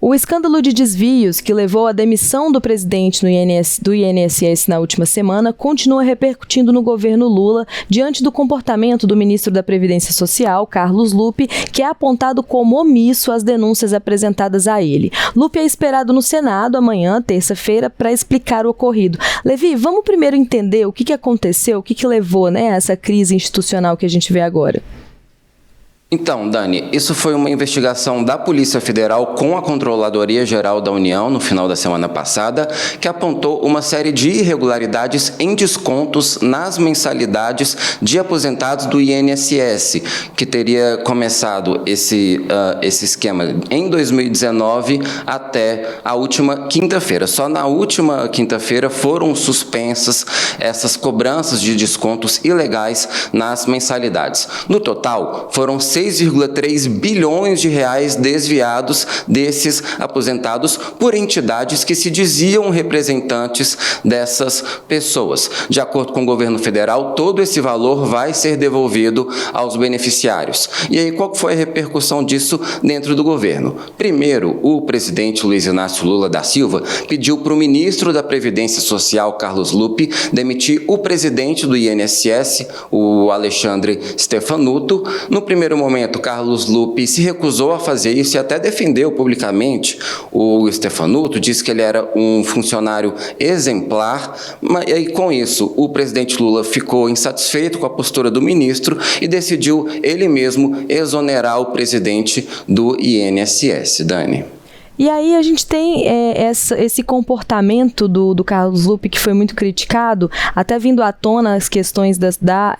O escândalo de desvios que levou à demissão do presidente do INSS na última semana continua repercutindo no governo Lula diante do comportamento do ministro da Previdência Social, Carlos Lupe, que é apontado como omisso às denúncias apresentadas a ele. Lupe é esperado no Senado amanhã, terça-feira, para explicar o ocorrido. Levi, vamos primeiro entender o que aconteceu, o que levou, né, a essa crise institucional que a gente vê agora. Então, Dani, isso foi uma investigação da Polícia Federal com a Controladoria Geral da União no final da semana passada, que apontou uma série de irregularidades em descontos nas mensalidades de aposentados do INSS, que teria começado esse esquema em 2019 até a última quinta-feira. Só na última quinta-feira foram suspensas essas cobranças de descontos ilegais nas mensalidades. No total, foram 6,3 bilhões de reais desviados desses aposentados por entidades que se diziam representantes dessas pessoas. De acordo com o governo federal, todo esse valor vai ser devolvido aos beneficiários. E aí, qual foi a repercussão disso dentro do governo? Primeiro, o presidente Luiz Inácio Lula da Silva pediu para o ministro da Previdência Social, Carlos Lupe, demitir o presidente do INSS, o Alexandre Stefanuto. No primeiro momento, Carlos Lupe se recusou a fazer isso e até defendeu publicamente o Stefanuto, disse que ele era um funcionário exemplar, e aí, com isso, o presidente Lula ficou insatisfeito com a postura do ministro e decidiu ele mesmo exonerar o presidente do INSS. Dani. E aí a gente tem esse comportamento do Carlos Lupe, que foi muito criticado, até vindo à tona as questões da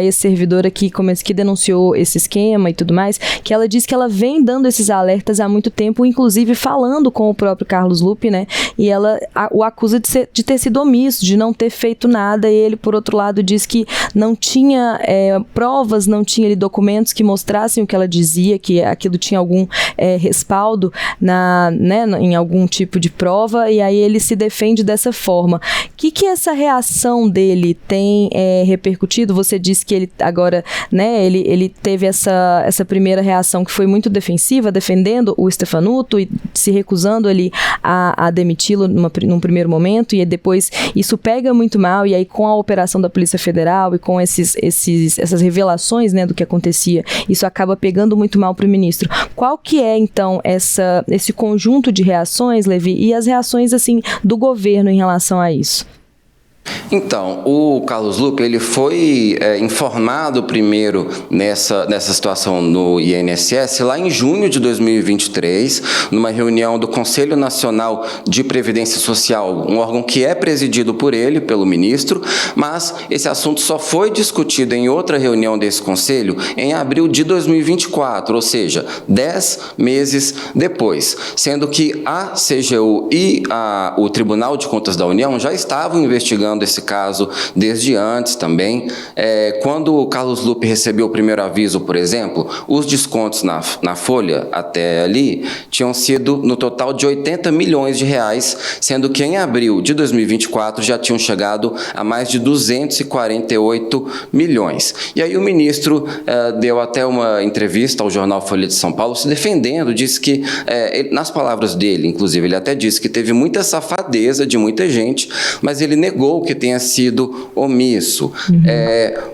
ex-servidora que denunciou esse esquema e tudo mais, que ela diz que ela vem dando esses alertas há muito tempo, inclusive falando com o próprio Carlos Lupe, né? E ela o acusa de ter sido omisso, de não ter feito nada, e ele, por outro lado, diz que não tinha provas, não tinha documentos que mostrassem o que ela dizia, que aquilo tinha algum respaldo em algum tipo de prova, e aí ele se defende dessa forma. O que essa reação dele tem repercutido? Você disse que ele agora, né, ele teve essa primeira reação que foi muito defensiva, defendendo o Stefanuto e se recusando ali a demiti-lo num primeiro momento, e depois isso pega muito mal, e aí com a operação da Polícia Federal e com essas revelações, né, do que acontecia, isso acaba pegando muito mal para o ministro. Qual que é, então, esse conjunto de reações, Levi, e as reações assim do governo em relação a isso? Então, o Carlos Lupe, ele foi informado primeiro nessa situação no INSS lá em junho de 2023, numa reunião do Conselho Nacional de Previdência Social, um órgão que é presidido por ele, pelo ministro, mas esse assunto só foi discutido em outra reunião desse conselho em abril de 2024, ou seja, 10 meses depois, sendo que a CGU e o Tribunal de Contas da União já estavam investigando esse caso desde antes também. Quando o Carlos Lupe recebeu o primeiro aviso, por exemplo, os descontos na folha até ali tinham sido no total de 80 milhões de reais, sendo que em abril de 2024 já tinham chegado a mais de 248 milhões. E aí o ministro deu até uma entrevista ao jornal Folha de São Paulo se defendendo, disse que, nas palavras dele, inclusive, ele até disse que teve muita safadeza de muita gente, mas ele negou que tenha sido omisso.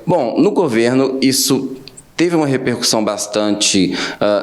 Bom, no governo isso teve uma repercussão bastante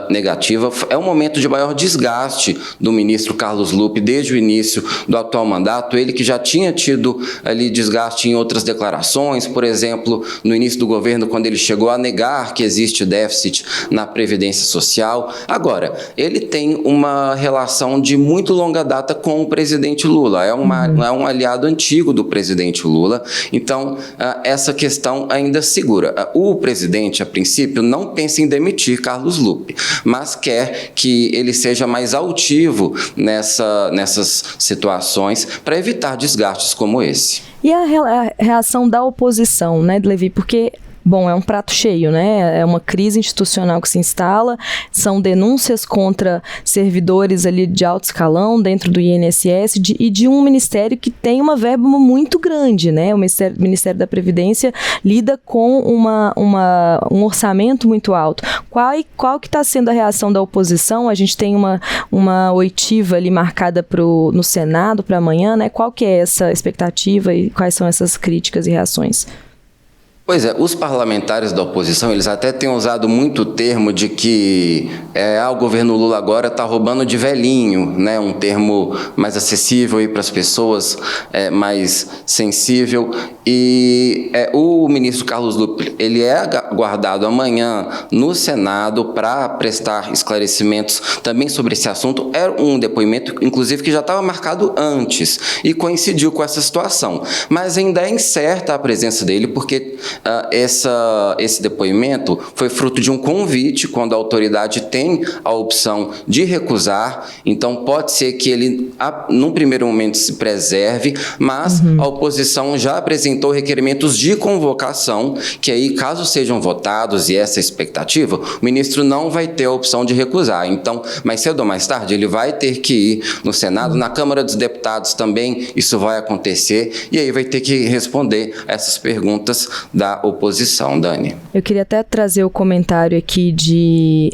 negativa. É um momento de maior desgaste do ministro Carlos Lupe desde o início do atual mandato, ele que já tinha tido ali desgaste em outras declarações, por exemplo, no início do governo, quando ele chegou a negar que existe déficit na Previdência Social. Agora, ele tem uma relação de muito longa data com o presidente Lula, é um aliado antigo do presidente Lula, então essa questão ainda segura. O presidente, a princípio, não pensa em demitir Carlos Lupe, mas quer que ele seja mais altivo nessas situações para evitar desgastes como esse. E a reação da oposição, né, Levi? Porque Bom, é um prato cheio, né? É uma crise institucional que se instala, são denúncias contra servidores ali de alto escalão dentro do INSS e de um ministério que tem uma verba muito grande, né? O Ministério da Previdência lida com um orçamento muito alto. Qual que está sendo a reação da oposição? A gente tem uma oitiva ali marcada no Senado para amanhã, né? Qual que é essa expectativa e quais são essas críticas e reações? Pois é, os parlamentares da oposição, eles até têm usado muito o termo de que o governo Lula agora está roubando de velhinho, né? Um termo mais acessível para as pessoas, mais sensível. E o ministro Carlos Lupe, ele é aguardado amanhã no Senado para prestar esclarecimentos também sobre esse assunto. Era um depoimento, inclusive, que já estava marcado antes e coincidiu com essa situação. Mas ainda é incerta a presença dele, porque esse depoimento foi fruto de um convite, quando a autoridade tem a opção de recusar. Então, pode ser que ele, num primeiro momento, se preserve, mas a oposição já apresentou requerimentos de convocação, que aí, caso sejam votados, e essa é a expectativa, o ministro não vai ter a opção de recusar. Então, mais cedo ou mais tarde, ele vai ter que ir no Senado, na Câmara dos Deputados também isso vai acontecer, e aí vai ter que responder essas perguntas da oposição, Dani. Eu queria até trazer o comentário aqui de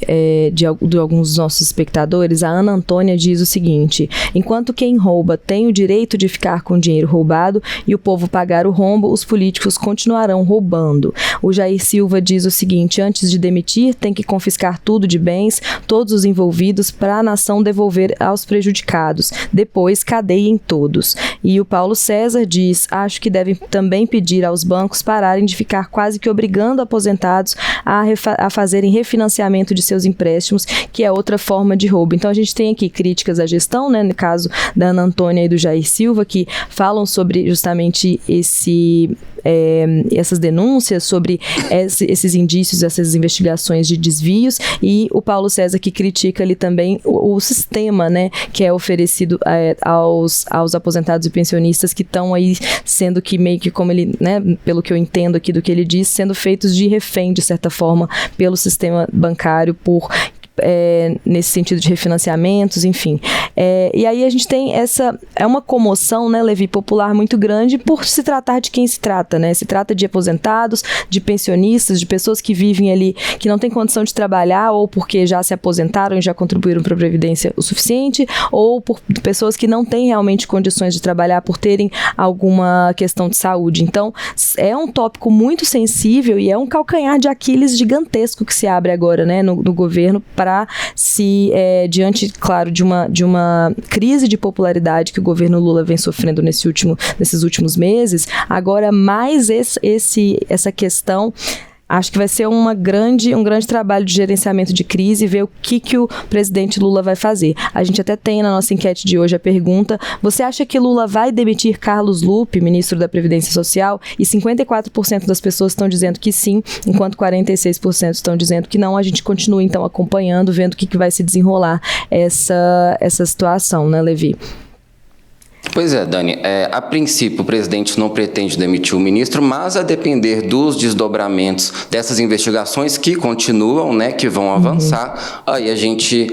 alguns dos nossos espectadores. A Ana Antônia diz o seguinte: enquanto quem rouba tem o direito de ficar com o dinheiro roubado e o povo pagar o rombo, os políticos continuarão roubando. O Jair Silva diz o seguinte: antes de demitir, tem que confiscar tudo de bens, todos os envolvidos, para a nação devolver aos prejudicados. Depois, cadeiem todos. E o Paulo César diz: acho que devem também pedir aos bancos pararem de ficar quase que obrigando aposentados a fazerem refinanciamento de seus empréstimos, que é outra forma de roubo. Então a gente tem aqui críticas à gestão, né, no caso da Ana Antônia e do Jair Silva, que falam sobre justamente essas denúncias, sobre esses indícios, essas investigações de desvios, e o Paulo César, que critica ali também o sistema, né, que é oferecido aos aposentados e pensionistas, que estão aí sendo que meio que, como ele, né, pelo que eu entendo aqui do que ele diz, sendo feitos de refém, de certa forma, pelo sistema bancário, nesse sentido de refinanciamentos, enfim. E aí a gente tem uma comoção, né, Levi, popular muito grande por se tratar de quem se trata, né? Se trata de aposentados, de pensionistas, de pessoas que vivem ali, que não têm condição de trabalhar, ou porque já se aposentaram e já contribuíram para a Previdência o suficiente, ou por pessoas que não têm realmente condições de trabalhar por terem alguma questão de saúde. Então, é um tópico muito sensível e é um calcanhar de Aquiles gigantesco que se abre agora, né, no governo, para diante, claro, de uma crise de popularidade que o governo Lula vem sofrendo nesses últimos meses. Agora, mais essa questão, acho que vai ser um grande trabalho de gerenciamento de crise, ver o que o presidente Lula vai fazer. A gente até tem na nossa enquete de hoje a pergunta: você acha que Lula vai demitir Carlos Lupe, ministro da Previdência Social? E 54% das pessoas estão dizendo que sim, enquanto 46% estão dizendo que não. A gente continua então acompanhando, vendo o que vai se desenrolar essa situação, né, Levi? Pois é, Dani, a princípio o presidente não pretende demitir o ministro, mas a depender dos desdobramentos dessas investigações que continuam, né, que vão avançar, aí a gente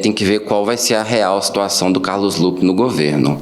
tem que ver qual vai ser a real situação do Carlos Lupe no governo.